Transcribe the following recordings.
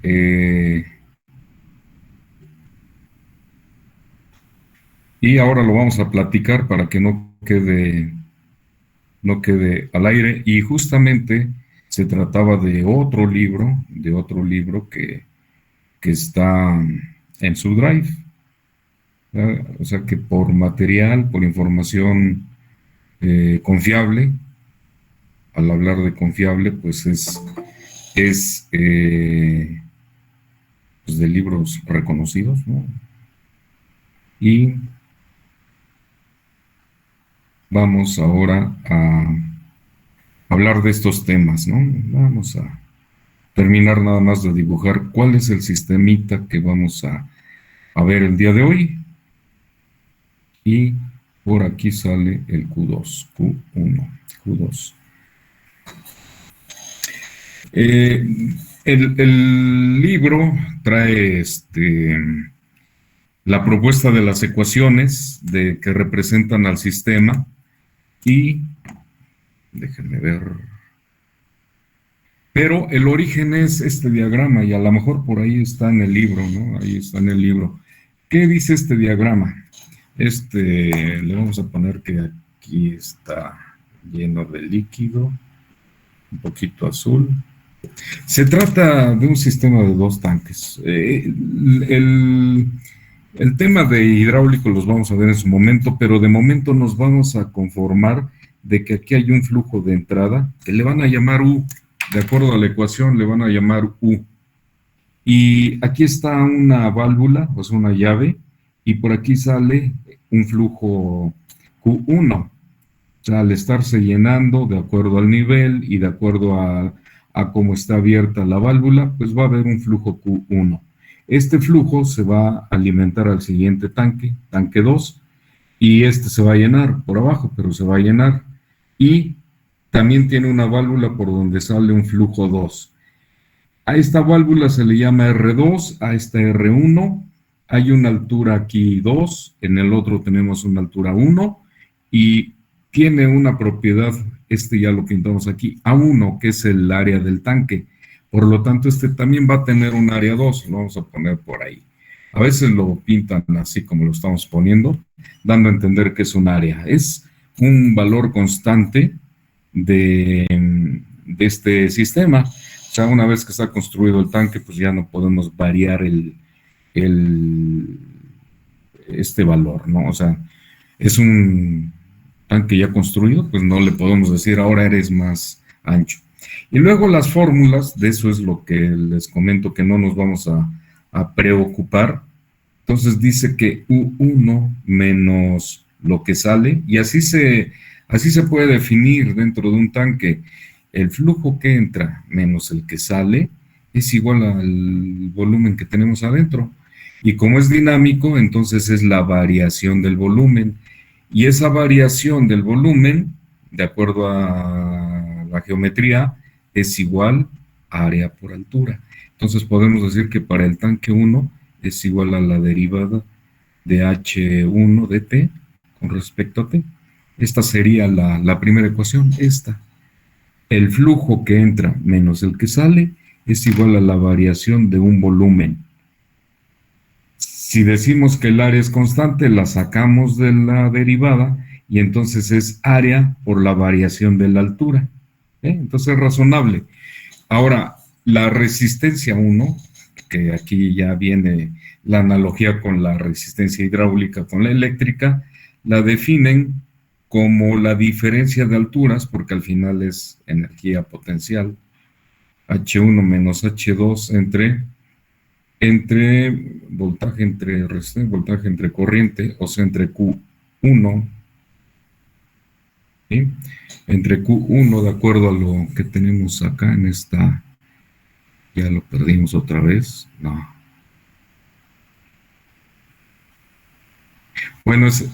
Eh, y ahora lo vamos a platicar para que no quede al aire. Y justamente se trataba de otro libro que está en su drive. ¿Verdad? O sea que por material, por información confiable, al hablar de confiable, pues es pues de libros reconocidos, ¿no? Y vamos ahora a hablar de estos temas, ¿no? Vamos a terminar nada más de dibujar cuál es el sistemita que vamos a ver el día de hoy. Y por aquí sale el Q2, Q1, Q2. El libro trae la propuesta de las ecuaciones que representan al sistema y déjenme ver. Pero el origen es este diagrama y a lo mejor por ahí está en el libro, ¿no? Ahí está en el libro. ¿Qué dice este diagrama? Le vamos a poner que aquí está lleno de líquido, un poquito azul. Se trata de un sistema de dos tanques. El tema de hidráulico los vamos a ver en su momento, pero de momento nos vamos a conformar de que aquí hay un flujo de entrada que le van a llamar U. De acuerdo a la ecuación, le van a llamar U. Y aquí está una válvula, o sea, una llave, y por aquí sale un flujo Q1. O sea, al estarse llenando de acuerdo al nivel y de acuerdo a cómo está abierta la válvula, pues va a haber un flujo Q1. Este flujo se va a alimentar al siguiente tanque, tanque 2, y este se va a llenar por abajo, pero se va a llenar. Y también tiene una válvula por donde sale un flujo 2. A esta válvula se le llama R2, a esta R1. Hay una altura aquí 2, en el otro tenemos una altura 1 y tiene una propiedad, ya lo pintamos aquí, A1, que es el área del tanque. Por lo tanto, este también va a tener un área 2, lo vamos a poner por ahí. A veces lo pintan así como lo estamos poniendo, dando a entender que es un área. Es un valor constante de este sistema. O sea, una vez que está construido el tanque, pues ya no podemos variar el, este valor, ¿no? O sea, es un tanque ya construido, pues no le podemos decir ahora eres más ancho. Y luego las fórmulas, de eso es lo que les comento que no nos vamos a preocupar. Entonces dice que U1 menos lo que sale, y así se puede definir dentro de un tanque. El flujo que entra menos el que sale es igual al volumen que tenemos adentro. Y como es dinámico, entonces es la variación del volumen. Y esa variación del volumen, de acuerdo a la geometría, es igual a área por altura. Entonces podemos decir que para el tanque 1 es igual a la derivada de H1 de T con respecto a T. Esta sería la primera ecuación, esta. El flujo que entra menos el que sale es igual a la variación de un volumen. Si decimos que el área es constante, la sacamos de la derivada y entonces es área por la variación de la altura. Entonces es razonable. Ahora, la resistencia 1, que aquí ya viene la analogía con la resistencia hidráulica con la eléctrica, la definen como la diferencia de alturas, porque al final es energía potencial, H1 menos H2 entre voltaje entre resistencia, voltaje entre corriente, o sea, entre Q1, ¿sí? Entre Q1, de acuerdo a lo que tenemos acá en esta, ya lo perdimos otra vez, no. Bueno, es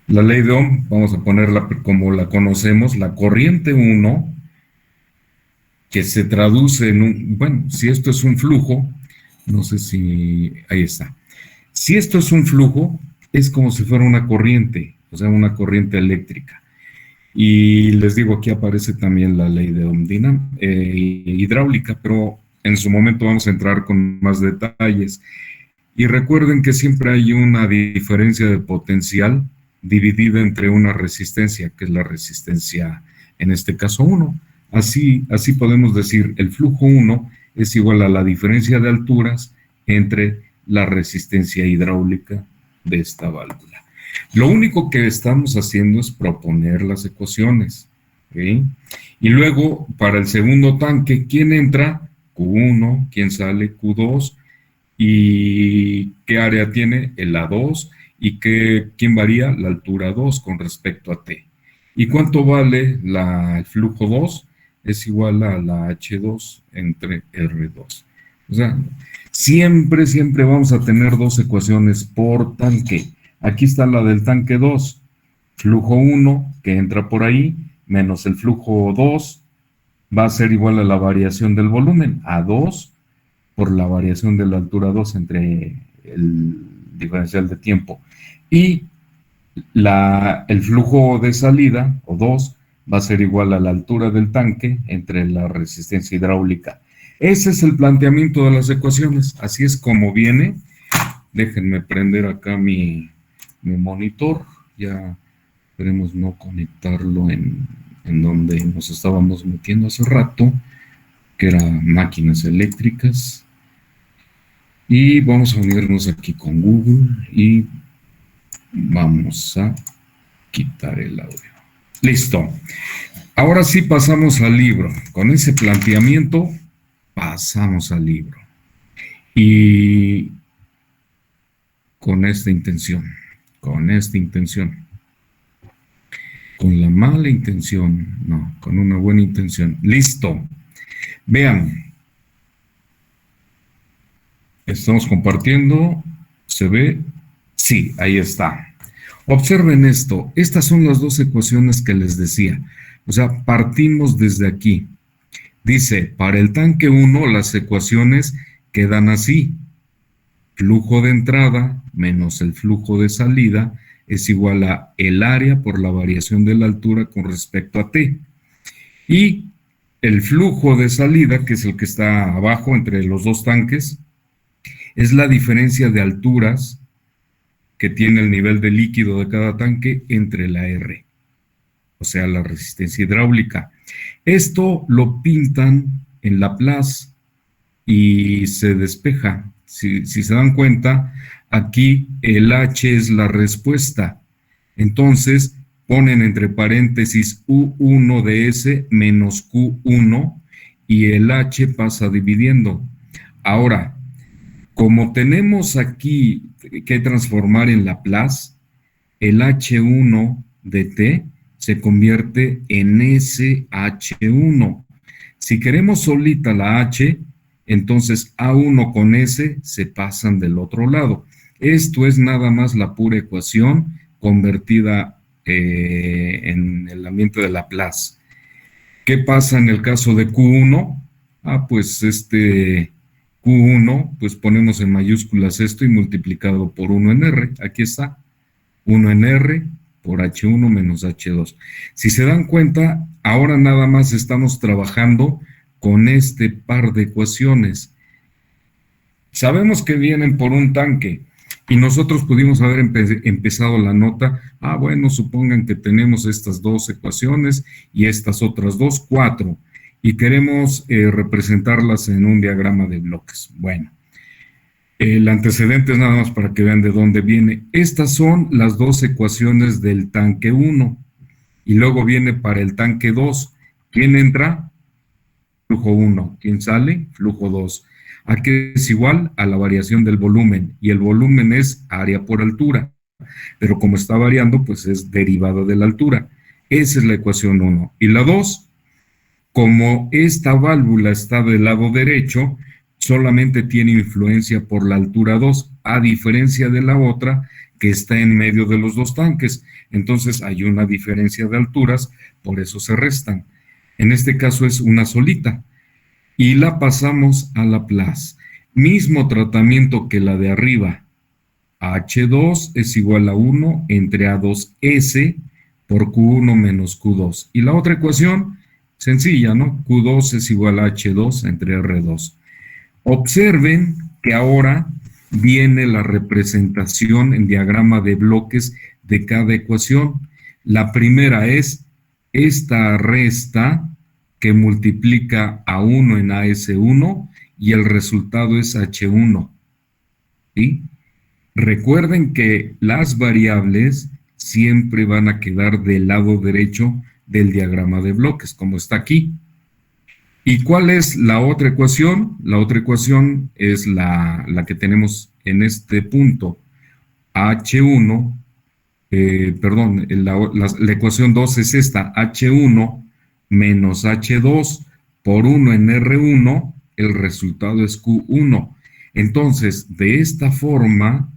la ley de Ohm, vamos a ponerla como la conocemos, la corriente 1, que se traduce en bueno, si esto es un flujo, no sé si, ahí está. Si esto es un flujo, es como si fuera una corriente, o sea, una corriente eléctrica. Y les digo, aquí aparece también la ley de Ohm hidráulica, pero en su momento vamos a entrar con más detalles. Y recuerden que siempre hay una diferencia de potencial dividida entre una resistencia, que es la resistencia, en este caso 1. Así podemos decir, el flujo 1 es igual a la diferencia de alturas entre la resistencia hidráulica de esta válvula. Lo único que estamos haciendo es proponer las ecuaciones, ¿sí? Y luego, para el segundo tanque, ¿quién entra? Q1, ¿quién sale? Q2, ¿y qué área tiene? El A2, ¿y quién varía? La altura 2 con respecto a T. ¿Y cuánto vale el flujo 2? Es igual a la H2 entre R2. O sea, siempre vamos a tener dos ecuaciones por tanque. Aquí está la del tanque 2, flujo 1 que entra por ahí, menos el flujo 2, va a ser igual a la variación del volumen, A2 por la variación de la altura 2 entre el diferencial de tiempo. Y el flujo de salida, o 2, va a ser igual a la altura del tanque entre la resistencia hidráulica. Ese es el planteamiento de las ecuaciones, así es como viene. Déjenme prender acá mi monitor, ya esperemos no conectarlo en donde nos estábamos metiendo hace rato, que era máquinas eléctricas. Y vamos a unirnos aquí con Google y vamos a quitar el audio. Listo. Ahora sí pasamos al libro. Con ese planteamiento pasamos al libro. Y con esta intención. Con la mala intención, no, con una buena intención. Listo. Vean. Estamos compartiendo. ¿Se ve? Sí, ahí está. Observen esto. Estas son las dos ecuaciones que les decía. O sea, partimos desde aquí. Dice, para el tanque 1 las ecuaciones quedan así. Flujo de entrada menos el flujo de salida es igual a el área por la variación de la altura con respecto a T. Y el flujo de salida, que es el que está abajo entre los dos tanques, es la diferencia de alturas que tiene el nivel de líquido de cada tanque entre la R, o sea, la resistencia hidráulica. Esto lo pintan en Laplace y se despeja. Si se dan cuenta, aquí el H es la respuesta. Entonces, ponen entre paréntesis U1 de S menos Q1 y el H pasa dividiendo. Ahora, como tenemos aquí que transformar en Laplace, el H1 de T se convierte en SH1. Si queremos solita la H, entonces A1 con S se pasan del otro lado. Esto es nada más la pura ecuación convertida en el ambiente de Laplace. ¿Qué pasa en el caso de Q1? Pues Q1, pues ponemos en mayúsculas esto y multiplicado por 1 en R. Aquí está, 1 en R por H1 menos H2. Si se dan cuenta, ahora nada más estamos trabajando con este par de ecuaciones. Sabemos que vienen por un tanque y nosotros pudimos haber empezado la nota. Bueno, supongan que tenemos estas dos ecuaciones y estas otras dos, 4. Y queremos representarlas en un diagrama de bloques. Bueno, el antecedente es nada más para que vean de dónde viene. Estas son las dos ecuaciones del tanque 1. Y luego viene para el tanque 2. ¿Quién entra? Flujo 1. ¿Quién sale? Flujo 2. Aquí es igual a la variación del volumen. Y el volumen es área por altura. Pero como está variando, pues es derivada de la altura. Esa es la ecuación 1. Y la 2... como esta válvula está del lado derecho, solamente tiene influencia por la altura 2, a diferencia de la otra que está en medio de los dos tanques. Entonces hay una diferencia de alturas, por eso se restan. En este caso es una solita. Y la pasamos a Laplace. Mismo tratamiento que la de arriba. H2 es igual a 1 entre A2S por Q1 menos Q2. Y la otra ecuación... sencilla, ¿no? Q2 es igual a H2 entre R2. Observen que ahora viene la representación en diagrama de bloques de cada ecuación. La primera es esta resta que multiplica a 1 en AS1 y el resultado es H1. ¿Sí? Recuerden que las variables siempre van a quedar del lado derecho del diagrama de bloques, como está aquí. ¿Y cuál es la otra ecuación? La otra ecuación es la que tenemos en este punto. H1, la ecuación 2 es esta, H1 menos H2 por 1 en R1, el resultado es Q1. Entonces, de esta forma,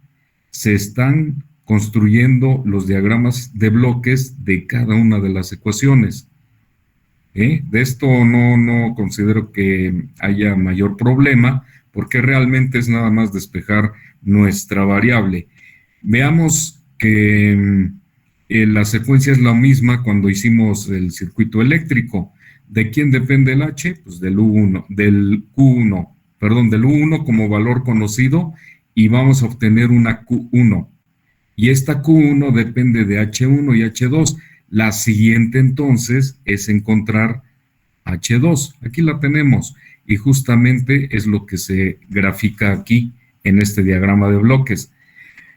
se están construyendo los diagramas de bloques de cada una de las ecuaciones. De esto no considero que haya mayor problema, porque realmente es nada más despejar nuestra variable. Veamos que la secuencia es la misma cuando hicimos el circuito eléctrico. ¿De quién depende el H? Pues del U1, del Q1, perdón, del U1 como valor conocido, y vamos a obtener una Q1. Y esta Q1 depende de H1 y H2. La siguiente entonces es encontrar H2. Aquí la tenemos y justamente es lo que se grafica aquí en este diagrama de bloques.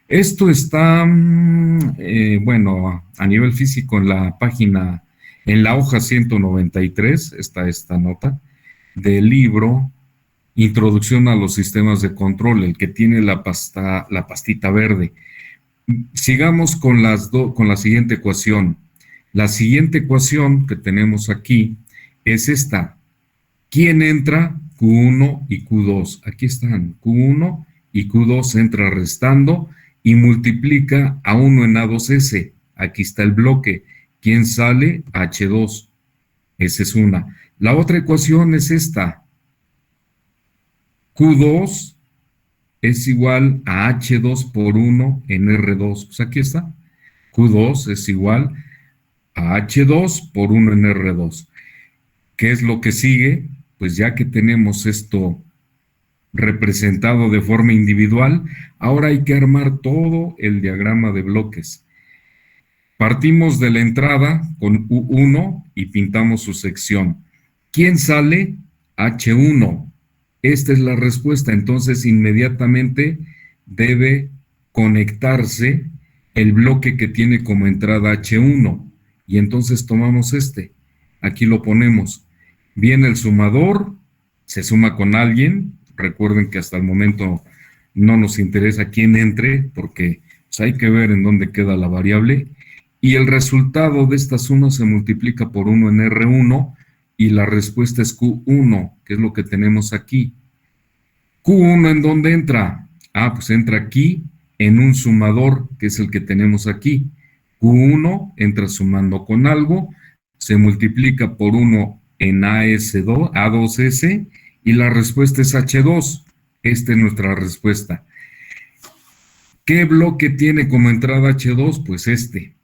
Esto está, bueno, a nivel físico en la página, en la hoja 193 está esta nota del libro Introducción a los sistemas de control, el que tiene la pastita verde. Sigamos con la siguiente ecuación. La siguiente ecuación que tenemos aquí es esta. ¿Quién entra? Q1 y Q2. Aquí están. Q1 y Q2 entra restando y multiplica a 1 en A2S. Aquí está el bloque. ¿Quién sale? H2. Esa es una. La otra ecuación es esta. Q2 es igual a H2 por 1 en R2. Pues aquí está. Q2 es igual a H2 por 1 en R2. ¿Qué es lo que sigue? Pues ya que tenemos esto representado de forma individual, ahora hay que armar todo el diagrama de bloques. Partimos de la entrada con U1 y pintamos su sección. ¿Quién sale? H1. Esta es la respuesta, entonces inmediatamente debe conectarse el bloque que tiene como entrada H1 y entonces tomamos este, aquí lo ponemos, viene el sumador, se suma con alguien, recuerden que hasta el momento no nos interesa quién entre porque pues, hay que ver en dónde queda la variable y el resultado de esta suma se multiplica por 1 en R1 y la respuesta es Q1, que es lo que tenemos aquí. ¿Q1 en dónde entra? Ah, pues entra aquí en un sumador, que es el que tenemos aquí. Q1 entra sumando con algo, se multiplica por 1 en AS2, A2S, y la respuesta es H2. Esta es nuestra respuesta. ¿Qué bloque tiene como entrada H2? Pues este.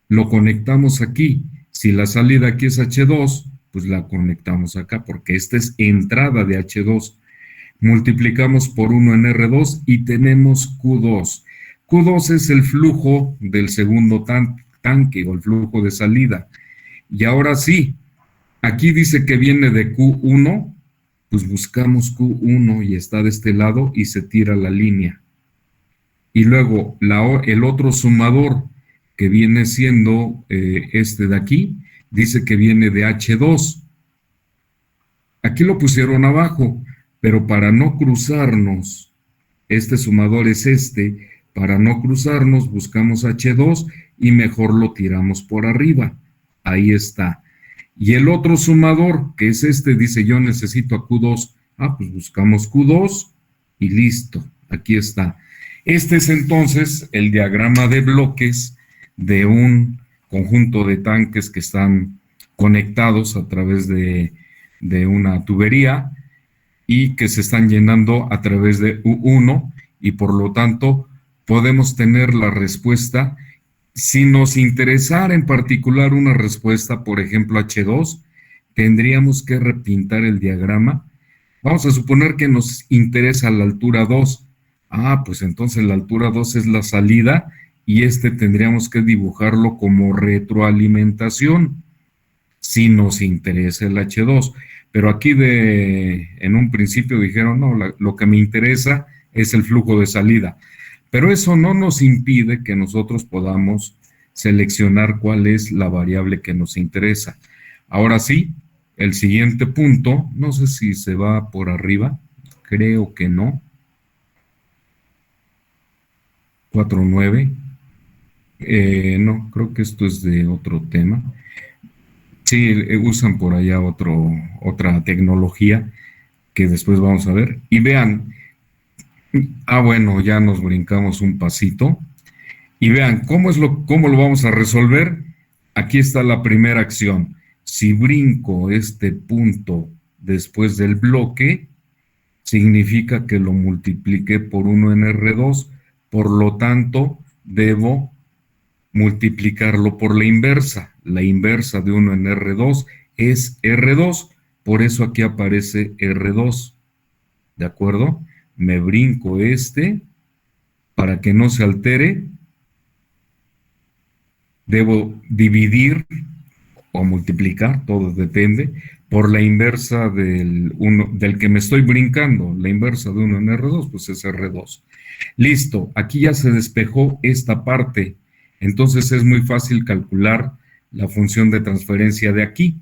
Lo conectamos aquí. Si la salida aquí es H2, pues la conectamos acá, porque esta es entrada de H2. Multiplicamos por 1 en R2 y tenemos Q2. Q2 es el flujo del segundo tanque o el flujo de salida. Y ahora sí, aquí dice que viene de Q1, pues buscamos Q1 y está de este lado y se tira la línea. Y luego el otro sumador que viene siendo este de aquí, dice que viene de H2. Aquí lo pusieron abajo, pero para no cruzarnos, este sumador es este, para no cruzarnos buscamos H2 y mejor lo tiramos por arriba. Ahí está. Y el otro sumador, que es este, dice yo necesito a Q2. Ah, pues buscamos Q2 y listo, aquí está. Este es entonces el diagrama de bloques de un conjunto de tanques que están conectados a través de una tubería y que se están llenando a través de U1 y por lo tanto podemos tener la respuesta. Si nos interesara en particular una respuesta, por ejemplo H2, tendríamos que repintar el diagrama Vamos a suponer que nos interesa la altura 2. Ah, pues entonces la altura 2 es la salida y tendríamos que dibujarlo como retroalimentación si nos interesa el H2. Pero aquí en un principio dijeron, no, lo que me interesa es el flujo de salida. Pero eso no nos impide que nosotros podamos seleccionar cuál es la variable que nos interesa. Ahora sí, el siguiente punto, no sé si se va por arriba, creo que no, 4.9. No, creo que esto es de otro tema. Sí, usan por allá otra tecnología que después vamos a ver. Y vean, bueno, ya nos brincamos un pasito. Y vean, cómo lo vamos a resolver? Aquí está la primera acción. Si brinco este punto después del bloque, significa que lo multipliqué por 1 en R2, por lo tanto, debo multiplicarlo por la inversa. La inversa de 1 en R2 es R2, por eso aquí aparece R2. ¿De acuerdo? Me brinco para que no se altere, debo dividir o multiplicar, todo depende, por la inversa del que me estoy brincando. La inversa de 1 en R2, pues es R2. Listo, aquí ya se despejó esta parte. Entonces es muy fácil calcular la función de transferencia de aquí.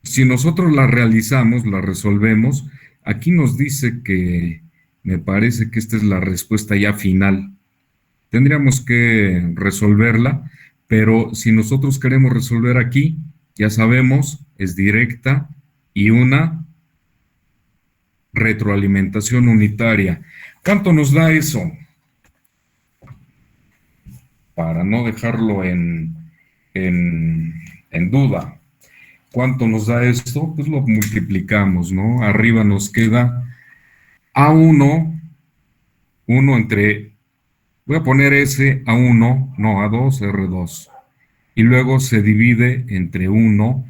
Si nosotros la realizamos, la resolvemos, aquí nos dice que me parece que esta es la respuesta ya final. Tendríamos que resolverla, pero si nosotros queremos resolver aquí, ya sabemos, es directa y una retroalimentación unitaria. ¿Cuánto nos da eso? Para no dejarlo en, en duda. ¿Cuánto nos da esto? Pues lo multiplicamos, ¿no? Arriba nos queda A1, 1 entre, voy a poner S A1, no, A2, R2. Y luego se divide entre 1,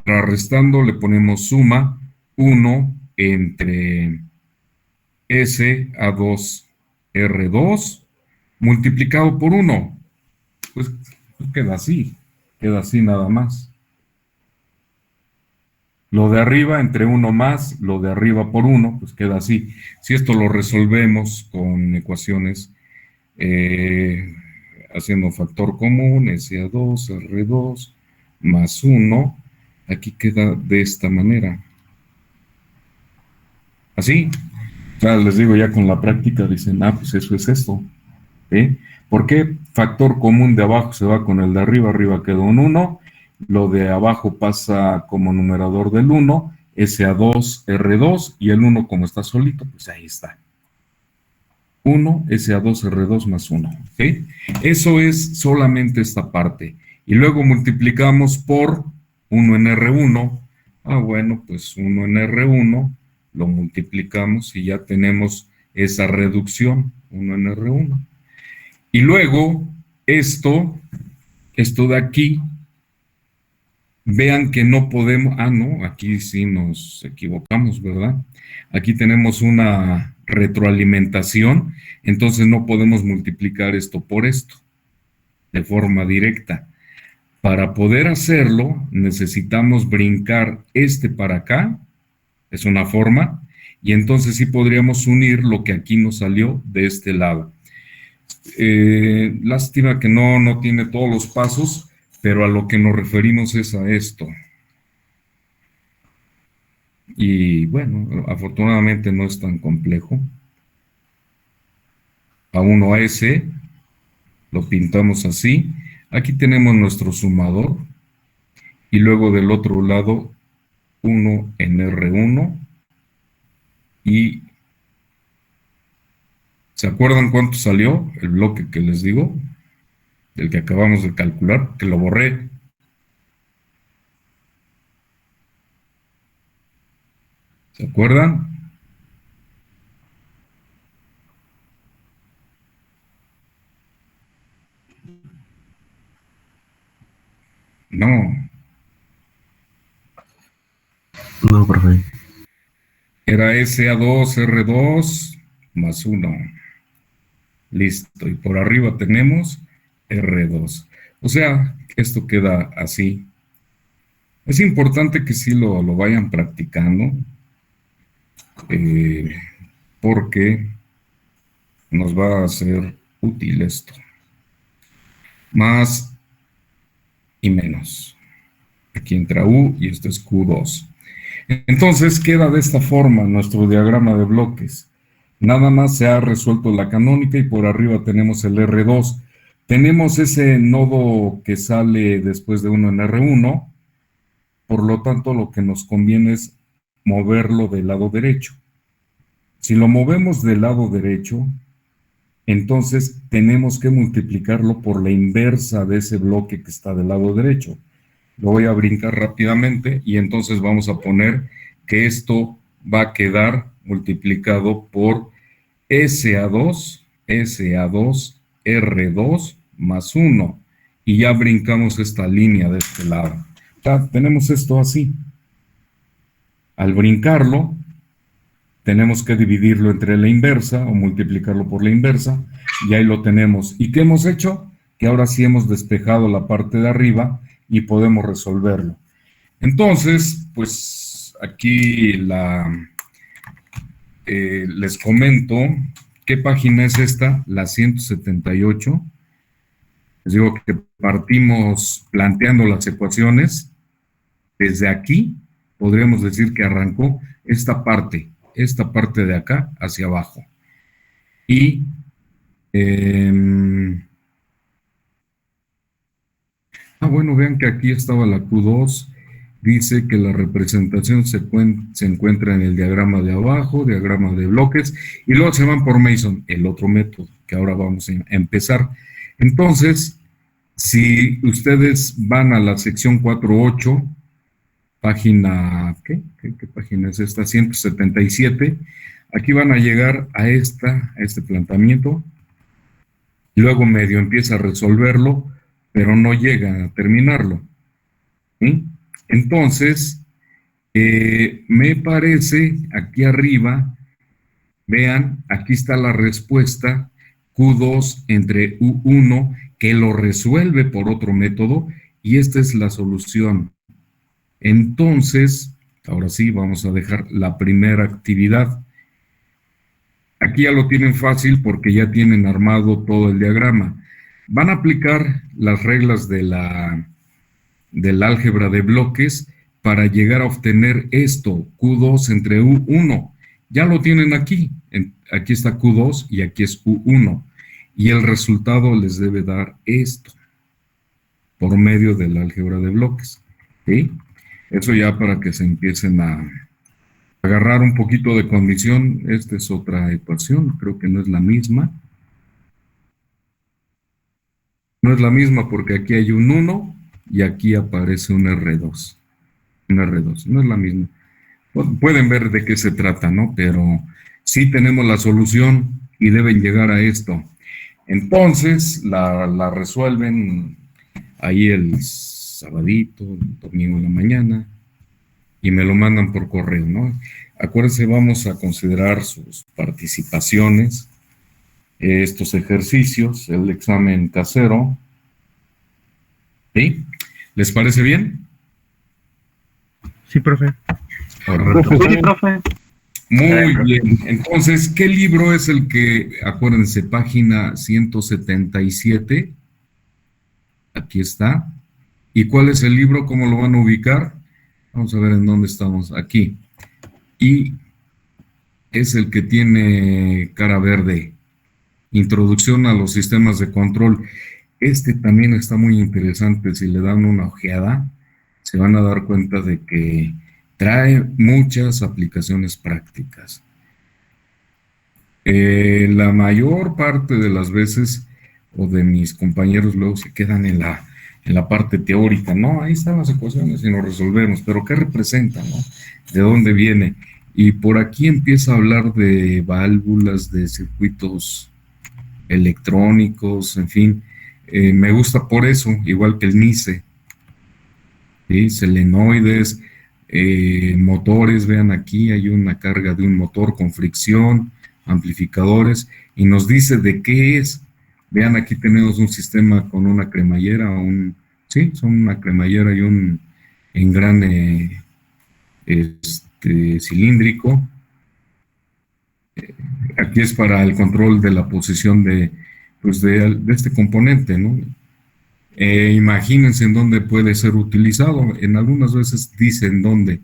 restando le ponemos suma, 1 entre S A2, R2, multiplicado por 1. Pues queda así nada más. Lo de arriba entre 1 más, lo de arriba por 1, pues queda así. Si esto lo resolvemos con ecuaciones eh, haciendo factor común, SA2, R2, más 1, aquí queda de esta manera. Así, claro, les digo, ya con la práctica dicen, pues eso es esto. ¿Por qué factor común de abajo se va con el de arriba? Arriba queda un 1, lo de abajo pasa como numerador del 1, SA2, R2, y el 1 como está solito, pues ahí está. 1, SA2, R2 más 1. ¿Okay? Eso es solamente esta parte. Y luego multiplicamos por 1 en R1. Bueno, pues 1 en R1 lo multiplicamos y ya tenemos esa reducción, 1 en R1. Y luego, esto de aquí, vean que no podemos, no, aquí sí nos equivocamos, ¿verdad? Aquí tenemos una retroalimentación, entonces no podemos multiplicar esto por esto de forma directa. Para poder hacerlo, necesitamos brincar para acá, es una forma, y entonces sí podríamos unir lo que aquí nos salió de este lado. Lástima que no tiene todos los pasos, pero a lo que nos referimos es a esto. Y bueno, afortunadamente no es tan complejo. A1 a S, lo pintamos así. Aquí tenemos nuestro sumador. Y luego del otro lado, 1 en R1. Y ¿se acuerdan cuánto salió el bloque que les digo? El que acabamos de calcular, que lo borré. ¿Se acuerdan? No. No, profe. Era SA2R2 más 1. Listo. Y por arriba tenemos R2. O sea, esto queda así. Es importante que sí lo vayan practicando, eh, porque nos va a ser útil esto. Más y menos. Aquí entra U y esto es Q2. Entonces queda de esta forma nuestro diagrama de bloques. Nada más se ha resuelto la canónica y por arriba tenemos el R2. Tenemos ese nodo que sale después de uno en R1, por lo tanto lo que nos conviene es moverlo del lado derecho. Si lo movemos del lado derecho, entonces tenemos que multiplicarlo por la inversa de ese bloque que está del lado derecho. Lo voy a brincar rápidamente y entonces vamos a poner que esto va a quedar multiplicado por SA2, SA2, R2 más 1. Y ya brincamos esta línea de este lado. Ya tenemos esto así. Al brincarlo, tenemos que dividirlo entre la inversa o multiplicarlo por la inversa, y ahí lo tenemos. ¿Y qué hemos hecho? Que ahora sí hemos despejado la parte de arriba y podemos resolverlo. Entonces, pues aquí les comento qué página es esta, la 178. Les digo que partimos planteando las ecuaciones. Desde aquí podríamos decir que arrancó esta parte de acá hacia abajo. Y bueno, vean que aquí estaba la Q2. Dice que la representación se encuentra en el diagrama de abajo, diagrama de bloques, y luego se van por Mason, el otro método que ahora vamos a empezar. Entonces, si ustedes van a la sección 4.8, página, ¿qué página es esta? 177. Aquí van a llegar a este planteamiento, y luego medio empieza a resolverlo, pero no llega a terminarlo. ¿Sí? Entonces, me parece, aquí arriba, vean, aquí está la respuesta, Q2 entre U1, que lo resuelve por otro método, y esta es la solución. Entonces, ahora sí, vamos a dejar la primera actividad. Aquí ya lo tienen fácil porque ya tienen armado todo el diagrama. Van a aplicar las reglas del álgebra de bloques para llegar a obtener esto, Q2 entre U1. Ya lo tienen aquí. Aquí está Q2 y aquí es U1. Y el resultado les debe dar esto, por medio del álgebra de bloques. ¿Sí? Eso ya para que se empiecen a agarrar un poquito de condición. Esta es otra ecuación, creo que no es la misma. No es la misma porque aquí hay un 1 y aquí aparece un R2. Un R2, no es la misma. Pueden ver de qué se trata, ¿no? Pero sí tenemos la solución y deben llegar a esto. Entonces, la resuelven ahí el sabadito, el domingo en la mañana, y me lo mandan por correo, ¿no? Acuérdense, vamos a considerar sus participaciones, estos ejercicios, el examen casero. ¿Sí? ¿Les parece bien? Sí, profe. Sí, profe. Muy bien. Entonces, ¿qué libro es el que, acuérdense, página 177? Aquí está. ¿Y cuál es el libro? ¿Cómo lo van a ubicar? Vamos a ver en dónde estamos. Aquí. Y es el que tiene cara verde. Introducción a los sistemas de control. Este también está muy interesante. Si le dan una ojeada, se van a dar cuenta de que trae muchas aplicaciones prácticas. La mayor parte de las veces, o de mis compañeros luego se quedan en la parte teórica, ¿no? Ahí están las ecuaciones y nos resolvemos, pero ¿qué representan, no? ¿De dónde viene? Y por aquí empieza a hablar de válvulas, de circuitos electrónicos, en fin. Me gusta por eso, igual que el NICE, ¿sí? Selenoides, motores, vean aquí, hay una carga de un motor con fricción, amplificadores, y nos dice de qué es. Vean, aquí tenemos un sistema con una cremallera, sí, son una cremallera y un engrane cilíndrico. Aquí es para el control de la posición pues de este componente, ¿no? Imagínense en dónde puede ser utilizado. En algunas veces dicen dónde.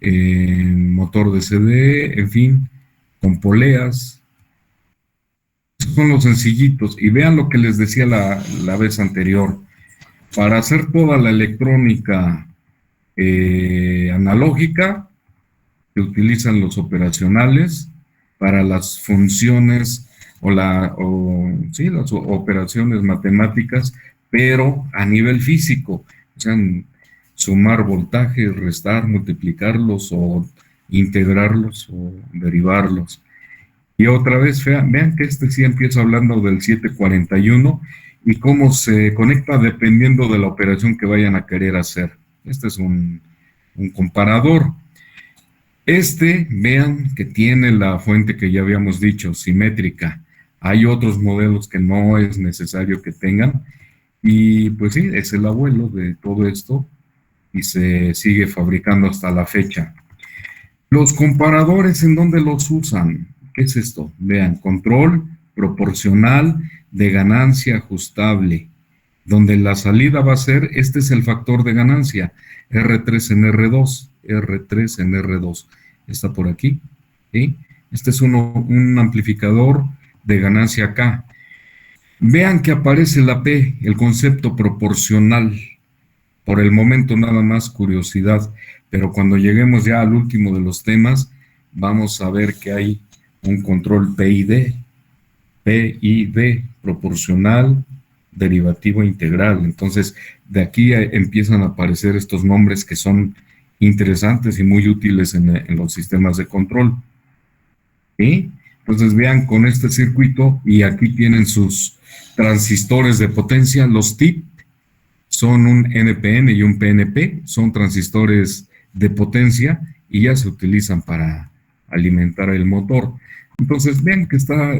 Motor de CD, en fin, con poleas. Son los sencillitos. Y vean lo que les decía la vez anterior. Para hacer toda la electrónica analógica, se utilizan los operacionales. Para las funciones sí, las operaciones matemáticas, pero a nivel físico, o sea, sumar voltajes, restar, multiplicarlos o integrarlos o derivarlos. Y otra vez, vean que sí empieza hablando del 741 y cómo se conecta dependiendo de la operación que vayan a querer hacer. Este es un comparador. Vean que tiene la fuente que ya habíamos dicho, simétrica. Hay otros modelos que no es necesario que tengan. Y pues sí, es el abuelo de todo esto y se sigue fabricando hasta la fecha. Los comparadores, ¿en dónde los usan? ¿Qué es esto? Vean, control proporcional de ganancia ajustable, donde la salida va a ser, este es el factor de ganancia, R3 en R2, R3 en R2, está por aquí, ¿sí? Este es un amplificador de ganancia acá. Vean que aparece la P, el concepto proporcional. Por el momento nada más curiosidad, pero cuando lleguemos ya al último de los temas, vamos a ver que hay un control PID, proporcional, derivativo integral. Entonces, de aquí empiezan a aparecer estos nombres que son interesantes y muy útiles en los sistemas de control. ¿Sí? Entonces, vean con este circuito, y aquí tienen sus transistores de potencia, los TIP, son un NPN y un PNP, son transistores de potencia y ya se utilizan para alimentar el motor. Entonces, vean que está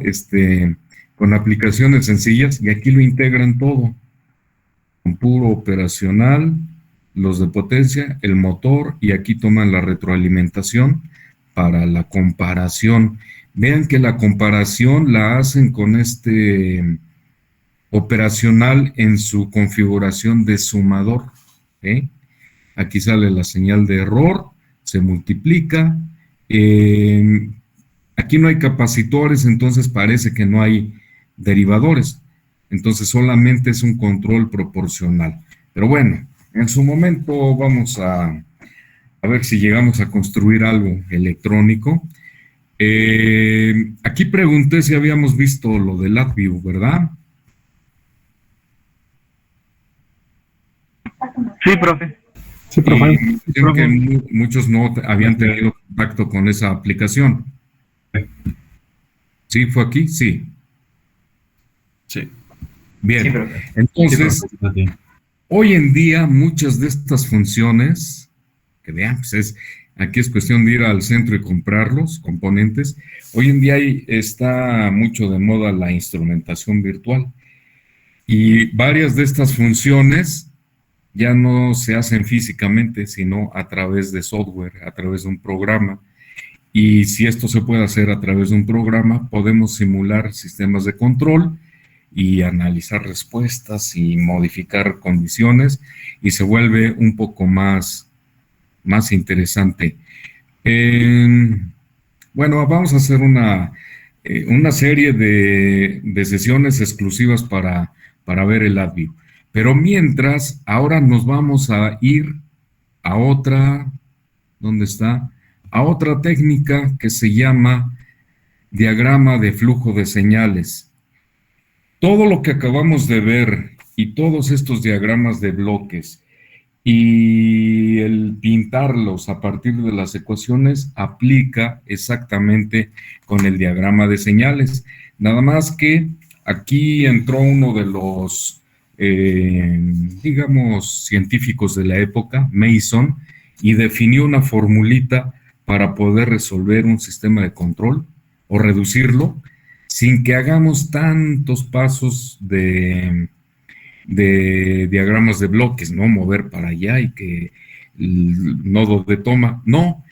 con aplicaciones sencillas y aquí lo integran todo. Con puro operacional, los de potencia, el motor, y aquí toman la retroalimentación para la comparación. Vean que la comparación la hacen con operacional en su configuración de sumador. ¿Eh? Aquí sale la señal de error, se multiplica. Aquí no hay capacitores, entonces parece que no hay derivadores. Entonces solamente es un control proporcional. Pero bueno, en su momento vamos a ver si llegamos a construir algo electrónico. Aquí pregunté si habíamos visto lo del LabVIEW, ¿verdad? Sí, profe. Sí, profe. Creo que muchos no habían tenido contacto con esa aplicación. ¿Sí fue aquí? Sí. Sí. Bien. Sí, profe. Entonces, Sí, profe. hoy en día muchas de estas funciones, que vean, pues aquí es cuestión de ir al centro y comprar los componentes. Hoy en día está mucho de moda la instrumentación virtual. Y varias de estas funciones ya no se hacen físicamente, sino a través de software, a través de un programa. Y si esto se puede hacer a través de un programa, podemos simular sistemas de control y analizar respuestas y modificar condiciones, y se vuelve un poco más interesante. Bueno, vamos a hacer una serie de sesiones exclusivas para ver el LabVIEW. Pero mientras, ahora nos vamos a ir a otra, ¿dónde está? A otra técnica que se llama diagrama de flujo de señales. Todo lo que acabamos de ver y todos estos diagramas de bloques y el pintarlos a partir de las ecuaciones aplica exactamente con el diagrama de señales. Nada más que aquí entró uno de los digamos, científicos de la época, Mason, y definió una formulita para poder resolver un sistema de control o reducirlo sin que hagamos tantos pasos de diagramas de bloques, ¿no? Mover para allá y que el nodo de toma. No,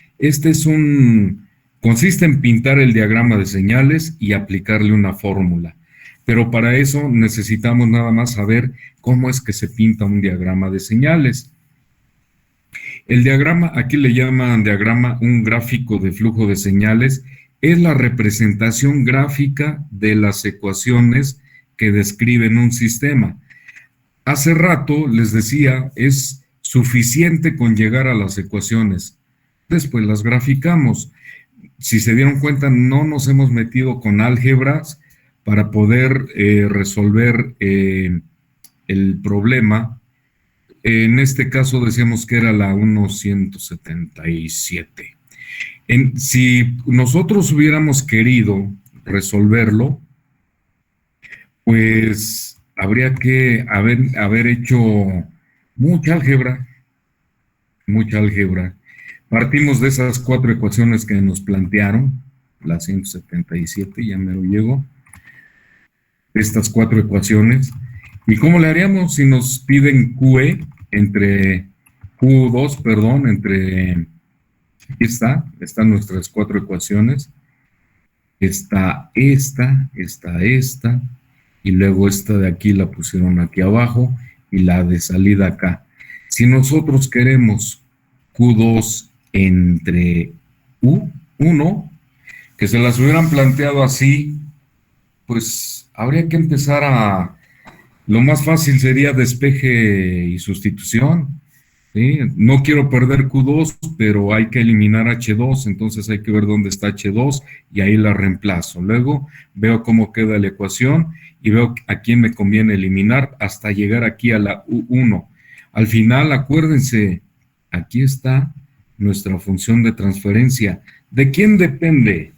consiste en pintar el diagrama de señales y aplicarle una fórmula. Pero para eso necesitamos nada más saber cómo es que se pinta un diagrama de señales. El diagrama, aquí le llaman diagrama un gráfico de flujo de señales, es la representación gráfica de las ecuaciones que describen un sistema. Hace rato les decía, es suficiente con llegar a las ecuaciones. Después las graficamos. Si se dieron cuenta, no nos hemos metido con álgebras para poder resolver el problema. En este caso decíamos que era la 1.177. Si nosotros hubiéramos querido resolverlo, pues habría que haber hecho mucha álgebra. Partimos de esas 4 ecuaciones que nos plantearon, la 177, ya me lo llego, estas 4 ecuaciones. ¿Y cómo le haríamos si nos piden QE entre Q2, perdón, aquí están nuestras 4 ecuaciones, está esta, y luego esta de aquí la pusieron aquí abajo, y la de salida acá. Si nosotros queremos Q2 entre U1, que se las hubieran planteado así, pues habría que empezar lo más fácil sería despeje y sustitución, ¿sí? No quiero perder Q2, pero hay que eliminar H2, entonces hay que ver dónde está H2 y ahí la reemplazo. Luego veo cómo queda la ecuación y veo a quién me conviene eliminar hasta llegar aquí a la U1. Al final, acuérdense, aquí está nuestra función de transferencia. ¿De quién depende?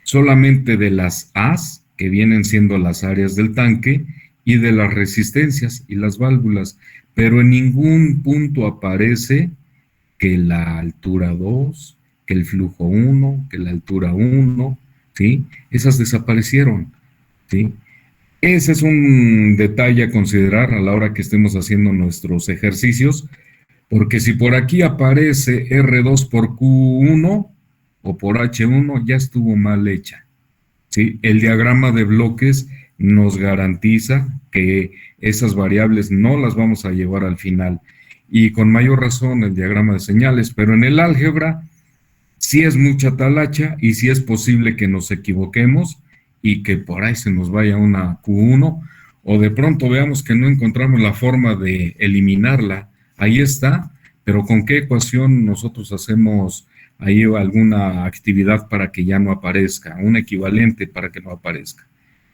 Solamente de las A's, que vienen siendo las áreas del tanque, y de las resistencias y las válvulas, pero en ningún punto aparece que la altura 2, que el flujo 1, que la altura 1, ¿sí? Esas desaparecieron, ¿sí? Ese es un detalle a considerar a la hora que estemos haciendo nuestros ejercicios, porque si por aquí aparece R2 por Q1 o por H1, ya estuvo mal hecha, ¿sí? El diagrama de bloques nos garantiza que esas variables no las vamos a llevar al final. Y con mayor razón el diagrama de señales, pero en el álgebra sí es mucha talacha y sí es posible que nos equivoquemos y que por ahí se nos vaya una Q1 o de pronto veamos que no encontramos la forma de eliminarla. Ahí está, pero ¿con qué ecuación nosotros hacemos ahí alguna actividad para que ya no aparezca, un equivalente para que no aparezca?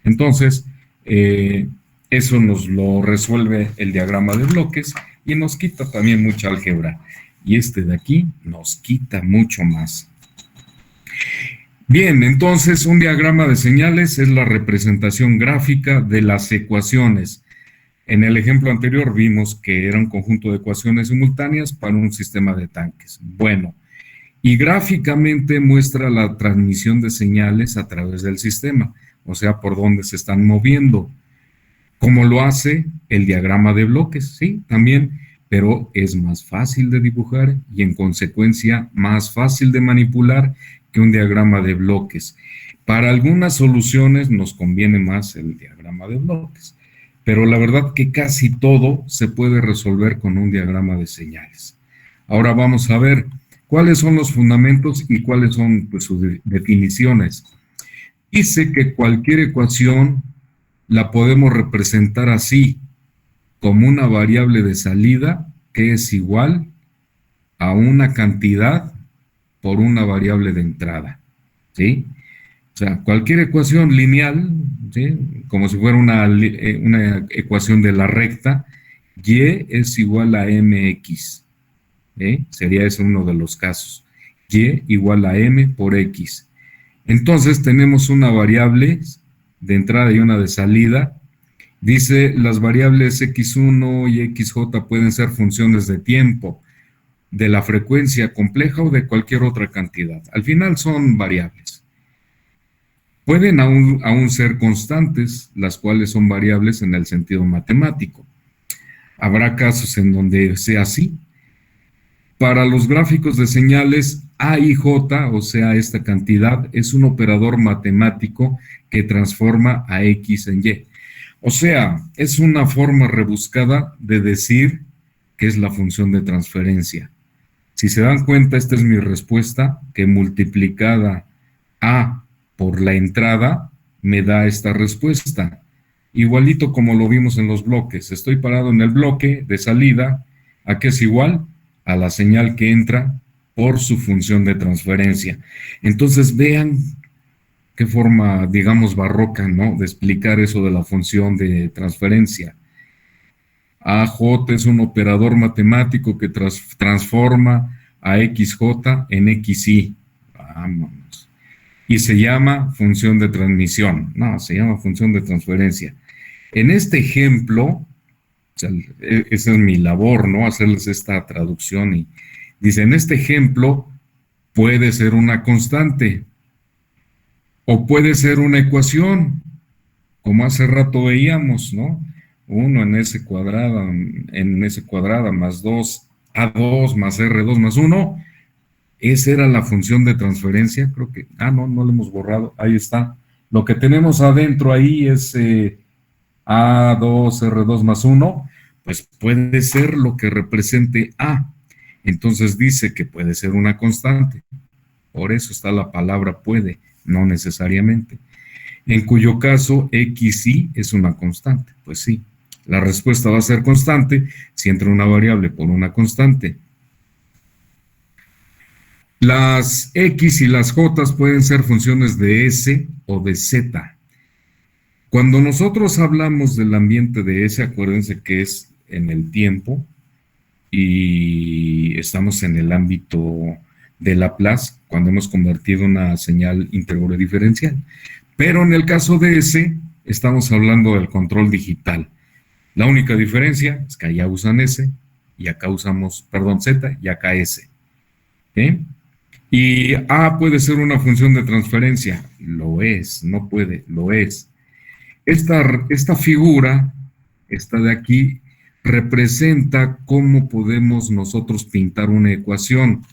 Entonces, eso nos lo resuelve el diagrama de bloques y nos quita también mucha álgebra. Y este de aquí nos quita mucho más. Bien, entonces un diagrama de señales es la representación gráfica de las ecuaciones. En el ejemplo anterior vimos que era un conjunto de ecuaciones simultáneas para un sistema de tanques. Bueno, y gráficamente muestra la transmisión de señales a través del sistema, o sea, por dónde se están moviendo. ¿Cómo lo hace el diagrama de bloques? Sí, también, pero es más fácil de dibujar y en consecuencia más fácil de manipular que un diagrama de bloques. Para algunas soluciones nos conviene más el diagrama de bloques, pero la verdad que casi todo se puede resolver con un diagrama de señales. Ahora vamos a ver cuáles son los fundamentos y cuáles son pues, sus definiciones. Dice que cualquier ecuación la podemos representar así, como una variable de salida que es igual a una cantidad por una variable de entrada, ¿sí? O sea, cualquier ecuación lineal, ¿sí? Como si fuera una ecuación de la recta, y es igual a mx, ¿sí? Sería ese uno de los casos. Y igual a m por x. Entonces tenemos una variable de entrada y una de salida. Dice, las variables x1 y xj pueden ser funciones de tiempo. de la frecuencia compleja o de cualquier otra cantidad. Al final son variables. Pueden aún ser constantes, las cuales son variables en el sentido matemático. Habrá casos en donde sea así. Para los gráficos de señales, A y J, o sea, esta cantidad, es un operador matemático que transforma a X en Y. O sea, es una forma rebuscada de decir que es la función de transferencia. Si se dan cuenta, esta es mi respuesta, que multiplicada A por la entrada me da esta respuesta. Igualito como lo vimos en los bloques. Estoy parado en el bloque de salida, ¿a qué es igual? A la señal que entra por su función de transferencia. Entonces vean qué forma, digamos, barroca, ¿no?, de explicar eso de la función de transferencia. AJ es un operador matemático que transforma a XJ en XY. Vámonos. Y se llama función de transmisión. No, se llama función de transferencia. En este ejemplo, o sea, esa es mi labor, ¿no?, hacerles esta traducción. Y dice, en este ejemplo puede ser una constante o puede ser una ecuación, como hace rato veíamos, ¿no? 1 en S cuadrada más 2, A2 más R2 más 1. Esa era la función de transferencia, creo que, no lo hemos borrado, ahí está. Lo que tenemos adentro ahí es A2, R2 más 1, pues puede ser lo que represente A. Entonces dice que puede ser una constante. Por eso está la palabra puede, no necesariamente. En cuyo caso, XY es una constante. Pues sí, la respuesta va a ser constante si entra una variable por una constante. Las X y las J pueden ser funciones de S o de Z. Cuando nosotros hablamos del ambiente de S, acuérdense que es en el tiempo y estamos en el ámbito de Laplace cuando hemos convertido una señal integral diferencial. Pero en el caso de S, estamos hablando del control digital. La única diferencia es que allá usan S y acá usamos, Z y acá S. ¿Okay? Y A puede ser una función de transferencia. Lo es, no puede, lo es. Esta figura, esta de aquí, representa cómo podemos nosotros pintar una ecuación.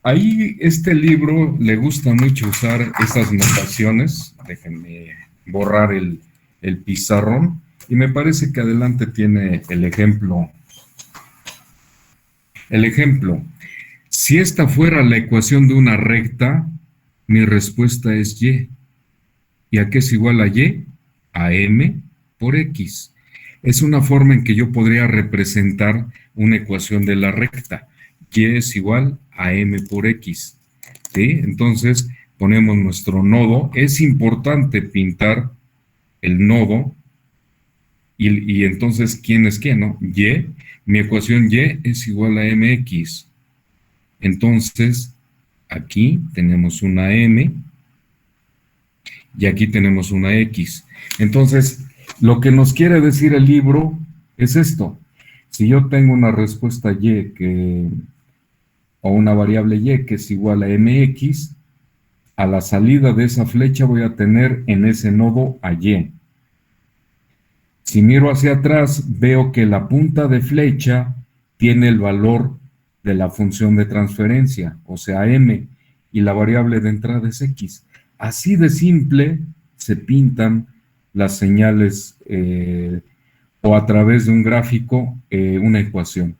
Ahí este libro le gusta mucho usar estas notaciones. Déjenme borrar el pizarrón. Y me parece que adelante tiene el ejemplo. El ejemplo. Si esta fuera la ecuación de una recta, mi respuesta es Y. ¿Y a qué es igual a Y? A M por X. Es una forma en que yo podría representar una ecuación de la recta. Y es igual a M por X. ¿Sí? Entonces, ponemos nuestro nodo. Es importante pintar el nodo. Y entonces, ¿quién es quién, no? Y. Mi ecuación Y es igual a MX. Entonces, aquí tenemos una M y aquí tenemos una X. Entonces, lo que nos quiere decir el libro es esto. Si yo tengo una respuesta Y o una variable Y que es igual a MX, a la salida de esa flecha voy a tener en ese nodo a Y. Si miro hacia atrás, veo que la punta de flecha tiene el valor de la función de transferencia, o sea, M, y la variable de entrada es X. Así de simple se pintan las señales o a través de un gráfico una ecuación.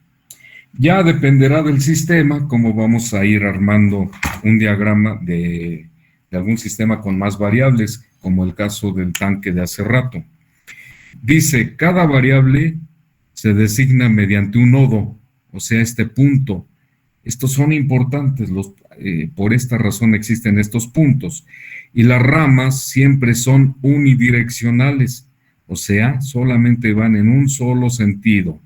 Ya dependerá del sistema, cómo vamos a ir armando un diagrama de algún sistema con más variables, como el caso del tanque de hace rato. Dice, cada variable se designa mediante un nodo, o sea, este punto. Estos son importantes, por esta razón existen estos puntos. Y las ramas siempre son unidireccionales, o sea, solamente van en un solo sentido.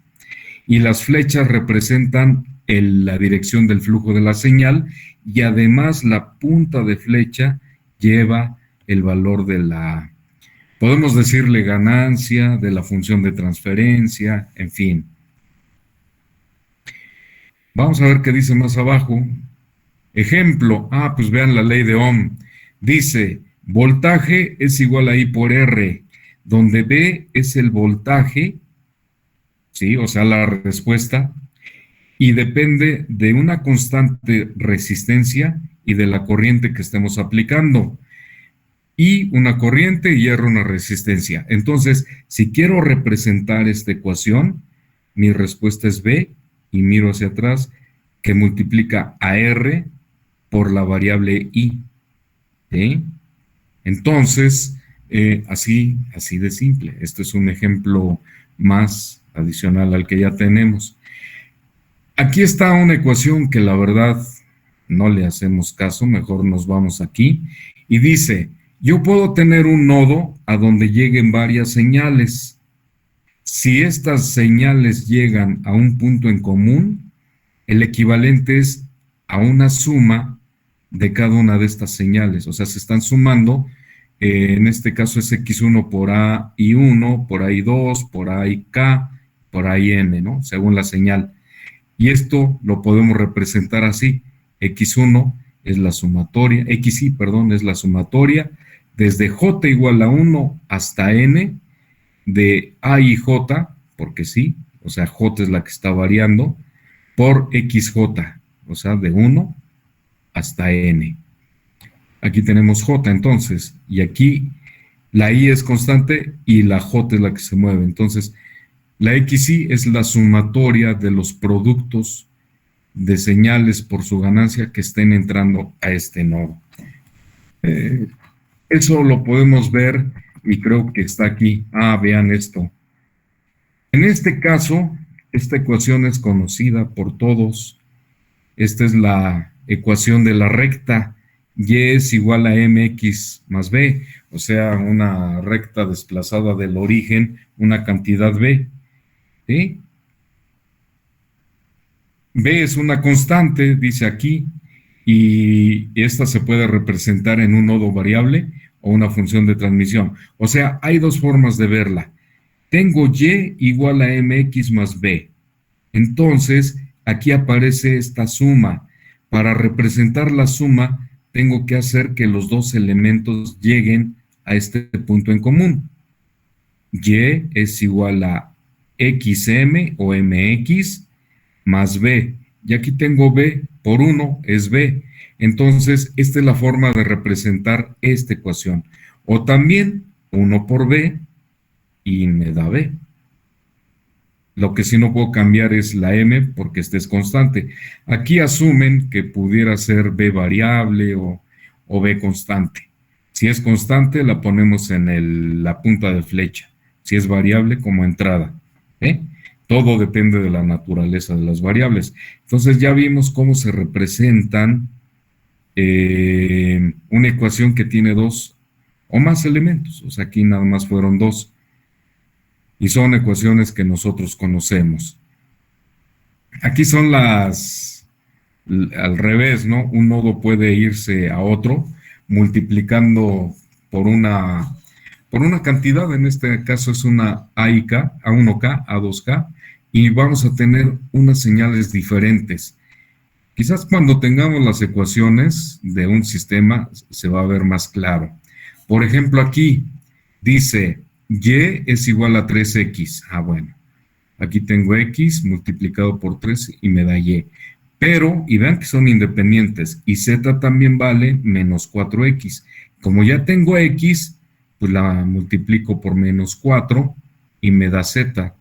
Y las flechas representan la dirección del flujo de la señal y además la punta de flecha lleva el valor de la, podemos decirle ganancia, de la función de transferencia, en fin. Vamos a ver qué dice más abajo. Ejemplo, pues vean la ley de Ohm. Dice, voltaje es igual a I por R, donde V es el voltaje, ¿sí? O sea, la respuesta, y depende de una constante resistencia y de la corriente que estemos aplicando. Y una corriente y R una resistencia. Entonces, si quiero representar esta ecuación, mi respuesta es B, y miro hacia atrás, que multiplica a R por la variable I. ¿Sí? Entonces, así de simple. Este es un ejemplo más adicional al que ya tenemos. Aquí está una ecuación que la verdad no le hacemos caso, mejor nos vamos aquí. Y dice, yo puedo tener un nodo a donde lleguen varias señales. Si estas señales llegan a un punto en común, el equivalente es a una suma de cada una de estas señales. O sea, se están sumando, en este caso es X1 por AI1, por AI2, por AIK, por AIN, ¿no? Según la señal. Y esto lo podemos representar así. X1 es la sumatoria, XY, perdón, es la sumatoria desde J igual a 1 hasta N de A y J, porque sí, o sea, J es la que está variando, por XJ, o sea, de 1 hasta N. Aquí tenemos J entonces, y aquí la I es constante y la J es la que se mueve. Entonces, la XY es la sumatoria de los productos de señales por su ganancia que estén entrando a este nodo. Eso lo podemos ver y creo que está aquí. Vean esto. En este caso, esta ecuación es conocida por todos. Esta es la ecuación de la recta. Y es igual a mx más b, o sea, una recta desplazada del origen, una cantidad b. ¿Sí? B es una constante, dice aquí, y esta se puede representar en un nodo variable o una función de transmisión. O sea, hay dos formas de verla. Tengo y igual a mx más b. Entonces, aquí aparece esta suma. Para representar la suma, tengo que hacer que los dos elementos lleguen a este punto en común. Y es igual a xm o mx más b. Y aquí tengo b por 1 es b. Entonces, esta es la forma de representar esta ecuación. O también 1 por b y me da b. Lo que sí no puedo cambiar es la m porque esta es constante. Aquí asumen que pudiera ser b variable o b constante. Si es constante, la ponemos en la punta de flecha. Si es variable, como entrada. Todo depende de la naturaleza de las variables. Entonces ya vimos cómo se representan una ecuación que tiene dos o más elementos. O sea, aquí nada más fueron dos. Y son ecuaciones que nosotros conocemos. Aquí son al revés, ¿no? Un nodo puede irse a otro multiplicando por una cantidad, en este caso es una AIK, A1K, A2K, y vamos a tener unas señales diferentes. Quizás cuando tengamos las ecuaciones de un sistema se va a ver más claro. Por ejemplo, aquí dice y es igual a 3x. Bueno, aquí tengo x multiplicado por 3 y me da y. Pero, y vean que son independientes, y z también vale menos 4x. Como ya tengo x, pues la multiplico por menos 4 y me da z.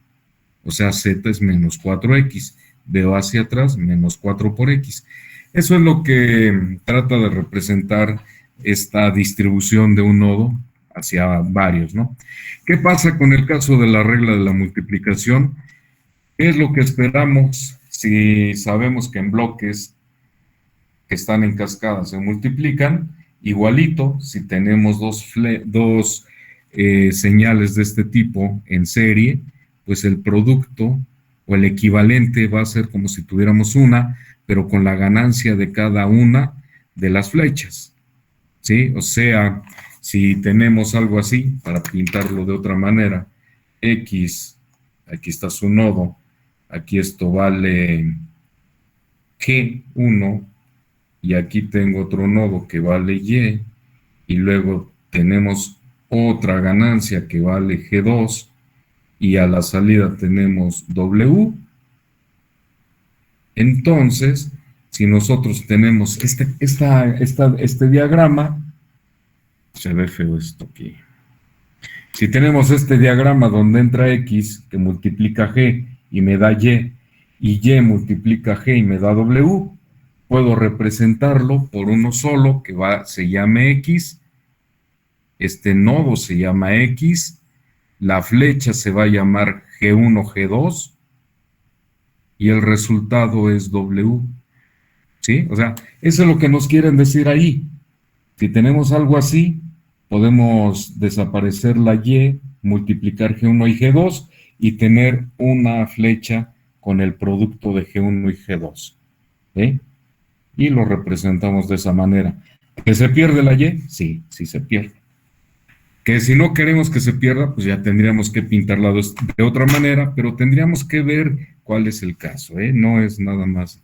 O sea, z es menos 4x. Veo hacia atrás, menos 4 por x. Eso es lo que trata de representar esta distribución de un nodo hacia varios, ¿no? ¿Qué pasa con el caso de la regla de la multiplicación? ¿Qué es lo que esperamos si sabemos que en bloques que están en cascada se multiplican? Igualito, si tenemos dos señales de este tipo en serie, pues el producto o el equivalente va a ser como si tuviéramos una, pero con la ganancia de cada una de las flechas, ¿sí? O sea, si tenemos algo así, para pintarlo de otra manera, X, aquí está su nodo, aquí esto vale G1 y aquí tengo otro nodo que vale y luego tenemos otra ganancia que vale G2 y a la salida tenemos W. Entonces, si nosotros tenemos este diagrama, se ve feo esto aquí. Si tenemos este diagrama donde entra X que multiplica G y me da Y multiplica G y me da W, puedo representarlo por uno solo que se llame X, este nodo se llama X, la flecha se va a llamar G1, G2 y el resultado es W. ¿Sí? O sea, eso es lo que nos quieren decir ahí. Si tenemos algo así, podemos desaparecer la Y, multiplicar G1 y G2 y tener una flecha con el producto de G1 y G2. ¿Sí? Y lo representamos de esa manera. ¿Que se pierde la Y? Sí, sí se pierde. Que si no queremos que se pierda, pues ya tendríamos que pintarla de otra manera, pero tendríamos que ver cuál es el caso, ¿eh? No es nada más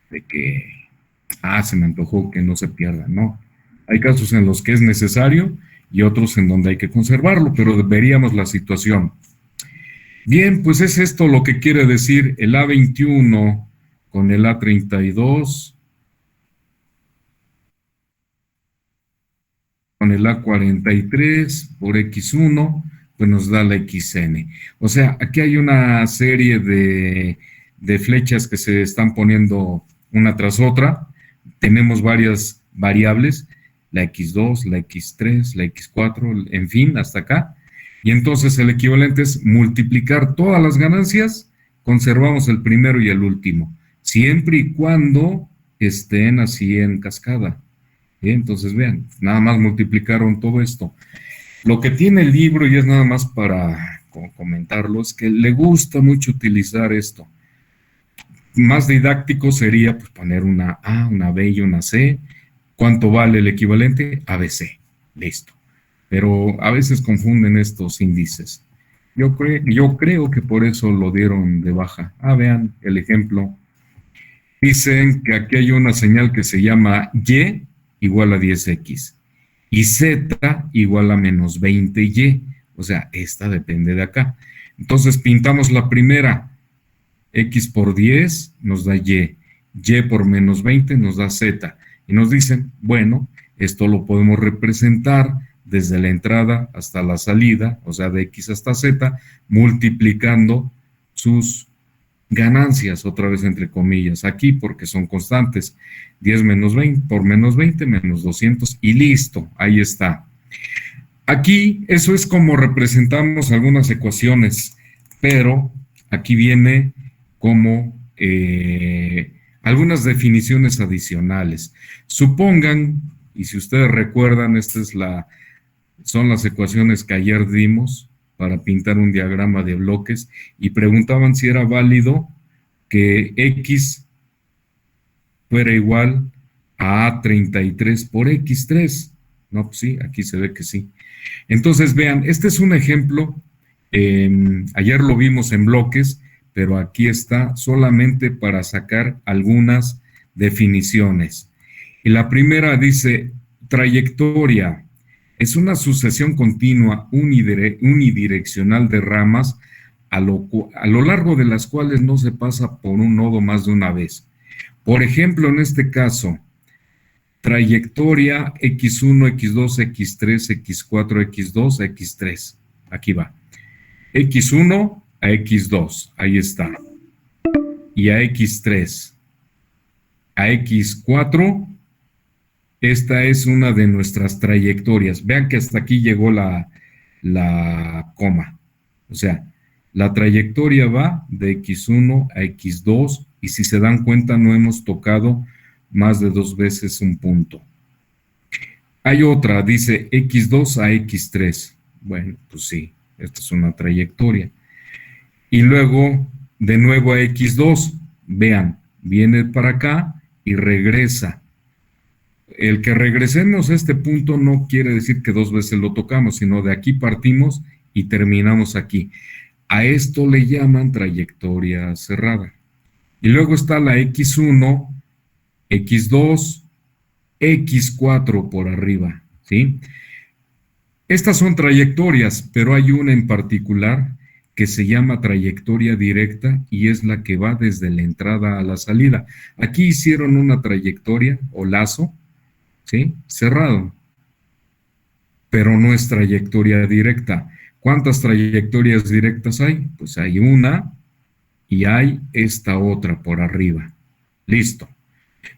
de que, se me antojó que no se pierda, no. Hay casos en los que es necesario y otros en donde hay que conservarlo, pero veríamos la situación. Bien, pues es esto lo que quiere decir el A21 con el A32, con el A43 por X1, pues nos da la XN. O sea, aquí hay una serie de flechas que se están poniendo una tras otra. Tenemos varias variables, la X2, la X3, la X4, en fin, hasta acá. Y entonces el equivalente es multiplicar todas las ganancias, conservamos el primero y el último, siempre y cuando estén así en cascada. Entonces, vean, nada más multiplicaron todo esto. Lo que tiene el libro, y es nada más para comentarlo, es que le gusta mucho utilizar esto. Más didáctico sería pues, poner una A, una B y una C. ¿Cuánto vale el equivalente? ABC. Listo. Pero a veces confunden estos índices. Yo creo que por eso lo dieron de baja. Vean el ejemplo. Dicen que aquí hay una señal que se llama Y igual a 10X y Z igual a menos 20Y. O sea, esta depende de acá. Entonces pintamos la primera. X por 10 nos da Y. Y por menos 20 nos da Z. Y nos dicen, bueno, esto lo podemos representar desde la entrada hasta la salida, o sea, de X hasta Z, multiplicando sus ganancias, otra vez entre comillas, aquí porque son constantes. 10 menos 20 por menos 20, menos 200 y listo, ahí está. Aquí eso es como representamos algunas ecuaciones, pero aquí viene como algunas definiciones adicionales. Supongan, y si ustedes recuerdan, son las ecuaciones que ayer dimos para pintar un diagrama de bloques y preguntaban si era válido que X fuera igual a A33 por X3. No, pues sí, aquí se ve que sí. Entonces, vean, este es un ejemplo. Ayer lo vimos en bloques, pero aquí está solamente para sacar algunas definiciones. Y la primera dice, trayectoria. Es una sucesión continua unidireccional de ramas a lo largo de las cuales no se pasa por un nodo más de una vez. Por ejemplo, en este caso, trayectoria X1, X2, X3, X4, X2, X3. Aquí va. X1 a X2, ahí está. Y a X3. A X4, esta es una de nuestras trayectorias. Vean que hasta aquí llegó la coma. O sea, la trayectoria va de X1 a X2 y si se dan cuenta no hemos tocado más de 2 veces un punto. Hay otra, dice X2 a X3. Bueno, pues sí, esta es una trayectoria. Y luego, de nuevo a X2. Vean, viene para acá y regresa. El que regresemos a este punto no quiere decir que 2 veces lo tocamos, sino de aquí partimos y terminamos aquí. A esto le llaman trayectoria cerrada. Y luego está la X1, X2, X4 por arriba, ¿sí? Estas son trayectorias, pero hay una en particular que se llama trayectoria directa y es la que va desde la entrada a la salida. Aquí hicieron una trayectoria o lazo, ¿sí? Cerrado, pero no es trayectoria directa. ¿Cuántas trayectorias directas hay? Pues hay una y hay esta otra por arriba. Listo.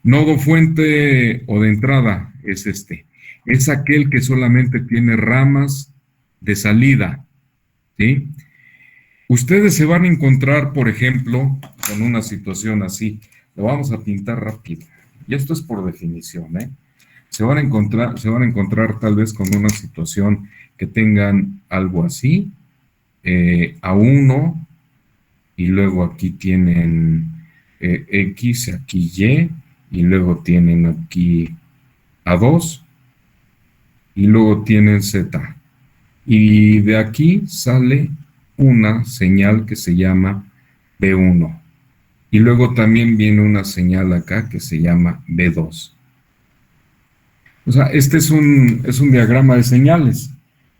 Nodo fuente o de entrada es este. Es aquel que solamente tiene ramas de salida, ¿sí? Ustedes se van a encontrar, por ejemplo, con una situación así. Lo vamos a pintar rápido. Y esto es por definición, ¿eh? Se van a encontrar tal vez con una situación que tengan algo así, A1, y luego aquí tienen X, aquí y luego tienen aquí A2, y luego tienen Z. Y de aquí sale una señal que se llama B1. Y luego también viene una señal acá que se llama B2. O sea, este es un diagrama de señales.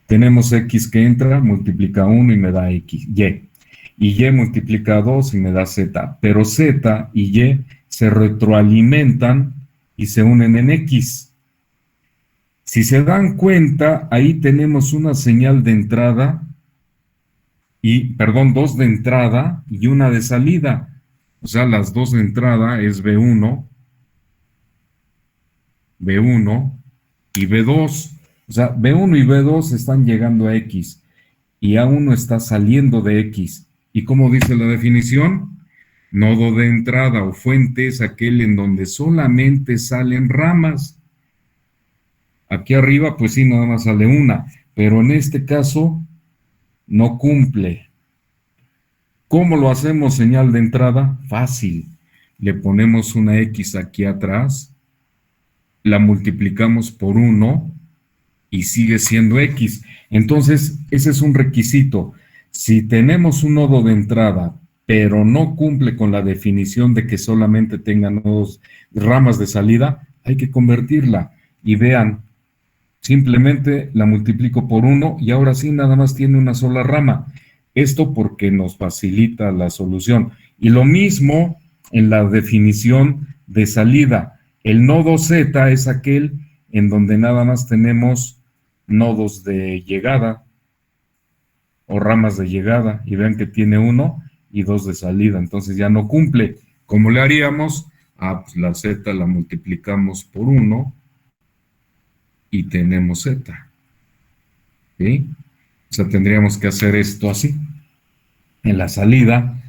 Tenemos X que entra, multiplica 1 y me da X, Y. Y Y multiplica 2 y me da Z. Pero Z y Y se retroalimentan y se unen en X. Si se dan cuenta, ahí tenemos una señal de entrada dos de entrada y una de salida. O sea, las dos de entrada es B1 y B2. O sea, B1 y B2 están llegando a X y A1 está saliendo de X. ¿Y cómo dice la definición? Nodo de entrada o fuente es aquel en donde solamente salen ramas. Aquí arriba, pues sí, nada más sale una, pero en este caso no cumple. ¿Cómo lo hacemos señal de entrada? Fácil. Le ponemos una X aquí atrás, la multiplicamos por 1 y sigue siendo X. Entonces, ese es un requisito. Si tenemos un nodo de entrada, pero no cumple con la definición de que solamente tenga ramas de salida, hay que convertirla. Y vean, simplemente la multiplico por 1 y ahora sí nada más tiene una sola rama. Esto porque nos facilita la solución. Y lo mismo en la definición de salida. El nodo Z es aquel en donde nada más tenemos nodos de llegada o ramas de llegada. Y vean que tiene 1 y 2 de salida. Entonces ya no cumple. ¿Cómo le haríamos? Pues la Z la multiplicamos por 1 y tenemos Z. ¿Sí? O sea, tendríamos que hacer esto así. En la salida,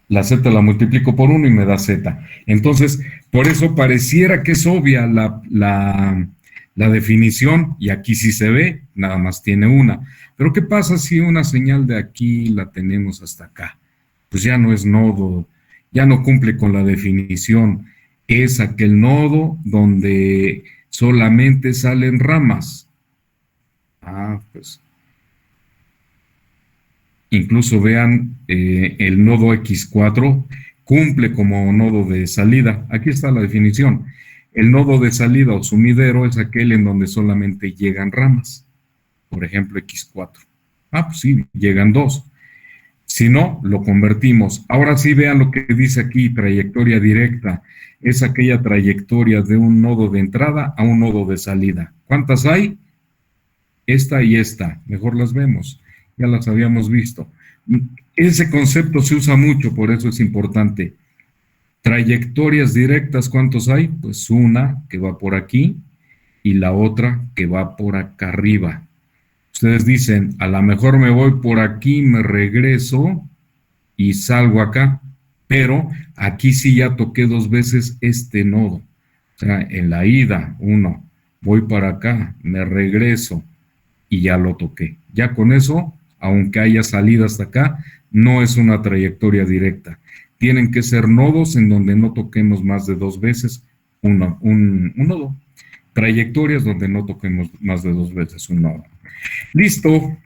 la Z la multiplico por 1 y me da Z. Entonces, por eso pareciera que es obvia la definición, y aquí sí se ve, nada más tiene una. Pero ¿qué pasa si una señal de aquí la tenemos hasta acá? Pues ya no es nodo, ya no cumple con la definición. Es aquel nodo donde solamente salen ramas. Pues incluso vean, el nodo X4 cumple como nodo de salida. Aquí está la definición. El nodo de salida o sumidero es aquel en donde solamente llegan ramas. Por ejemplo, X4. Pues sí, llegan 2. Si no, lo convertimos. Ahora sí vean lo que dice aquí, trayectoria directa. Es aquella trayectoria de un nodo de entrada a un nodo de salida. ¿Cuántas hay? Esta y esta. Mejor las vemos. Ya las habíamos visto. Ese concepto se usa mucho, por eso es importante. Trayectorias directas, ¿cuántos hay? Pues una que va por aquí y la otra que va por acá arriba. Ustedes dicen, a lo mejor me voy por aquí, me regreso y salgo acá, pero aquí sí ya toqué 2 veces este nodo. O sea, en la ida, 1, voy para acá, me regreso y ya lo toqué. Ya con eso, aunque haya salido hasta acá, no es una trayectoria directa. Tienen que ser nodos en donde no toquemos más de 2 veces un nodo. Trayectorias donde no toquemos más de 2 veces un nodo. Listo.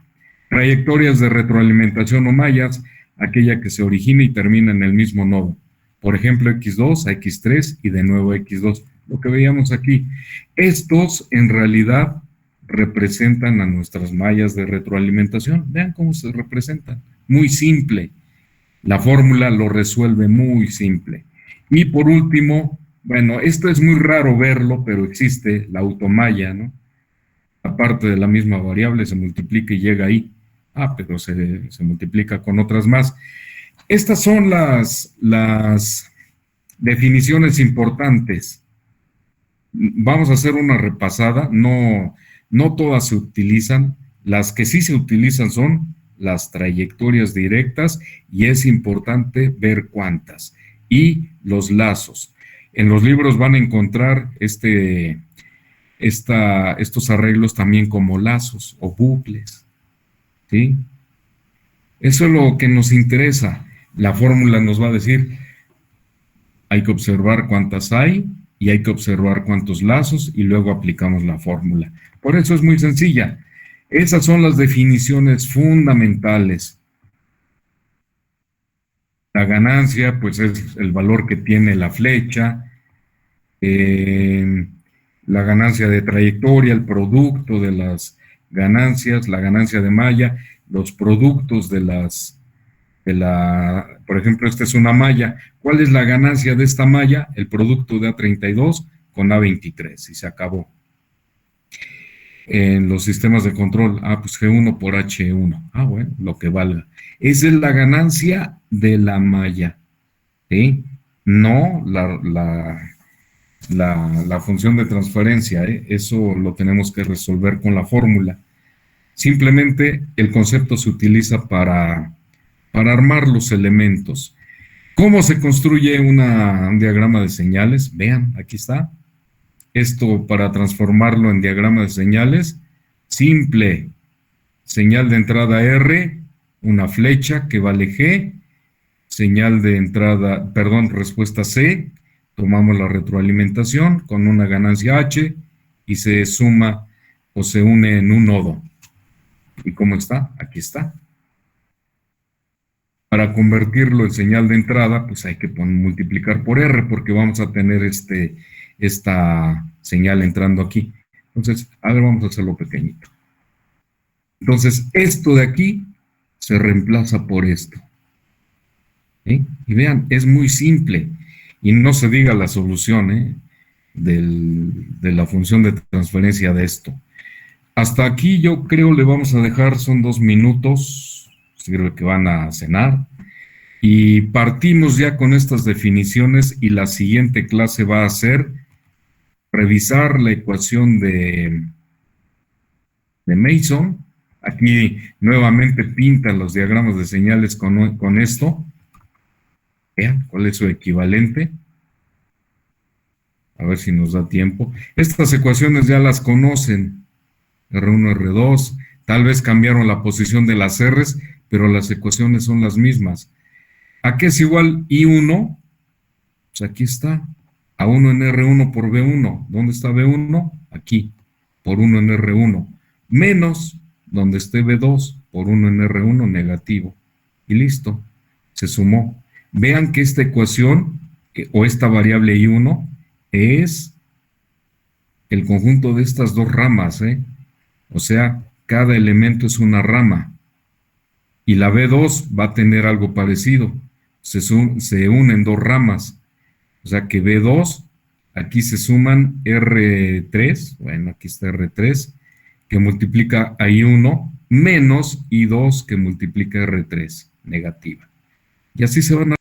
Trayectorias de retroalimentación o mallas, aquella que se origina y termina en el mismo nodo. por ejemplo, x2 a x3 y de nuevo x2. Lo que veíamos aquí. Estos en realidad representan a nuestras mallas de retroalimentación. Vean cómo se representan. Muy simple. La fórmula lo resuelve muy simple. Y por último, bueno, esto es muy raro verlo, pero existe la automalla, ¿no? Aparte de la misma variable, se multiplica y llega ahí. Ah, pero se multiplica con otras más. Estas son las definiciones importantes. Vamos a hacer una repasada. No todas se utilizan. Las que sí se utilizan son las trayectorias directas y es importante ver cuántas. Y los lazos. En los libros van a encontrar estos arreglos también como lazos o bucles. ¿Sí? Eso es lo que nos interesa. La fórmula nos va a decir, hay que observar cuántas hay y hay que observar cuántos lazos y luego aplicamos la fórmula. Por eso es muy sencilla. Esas son las definiciones fundamentales. La ganancia, pues es el valor que tiene la flecha, la ganancia de trayectoria, el producto de las ganancias, la ganancia de malla, los productos por ejemplo, esta es una malla. ¿Cuál es la ganancia de esta malla? El producto de A32 con A23 y se acabó. En los sistemas de control, pues G1 por H1. Bueno, lo que valga. Esa es la ganancia de la malla, ¿sí? No la función de transferencia, ¿eh? Eso lo tenemos que resolver con la fórmula. Simplemente el concepto se utiliza para armar los elementos. ¿Cómo se construye un diagrama de señales? Vean, aquí está. Esto para transformarlo en diagrama de señales, simple. Señal de entrada R, una flecha que vale G, señal de entrada, respuesta C, tomamos la retroalimentación con una ganancia H y se suma o se une en un nodo. ¿Y cómo está? Aquí está. Para convertirlo en señal de entrada, pues hay que multiplicar por R, porque vamos a tener esta señal entrando aquí. Entonces, a ver, vamos a hacerlo pequeñito. Entonces, esto de aquí se reemplaza por esto. ¿Sí? Y vean, es muy simple. Y no se diga la solución de la función de transferencia de esto. Hasta aquí yo creo le vamos a dejar, son 2 minutos. Sirve que van a cenar, y partimos ya con estas definiciones y la siguiente clase va a ser revisar la ecuación de Mason. Aquí nuevamente pintan los diagramas de señales con esto. Vean cuál es su equivalente. A ver si nos da tiempo. Estas ecuaciones ya las conocen. R1, R2, tal vez cambiaron la posición de las R's, pero las ecuaciones son las mismas. ¿A qué es igual I1? Pues aquí está. A1 en R1 por B1. ¿Dónde está B1? Aquí, por 1 en R1. Menos donde esté B2, por 1 en R1 negativo. Y listo, se sumó. Vean que esta ecuación, o esta variable I1, es el conjunto de estas dos ramas, O sea, cada elemento es una rama. Y la B2 va a tener algo parecido. Se unen dos ramas. O sea que B2, aquí se suman R3, bueno, aquí está R3, que multiplica a I1, menos I2 que multiplica R3, negativa. Y así se van a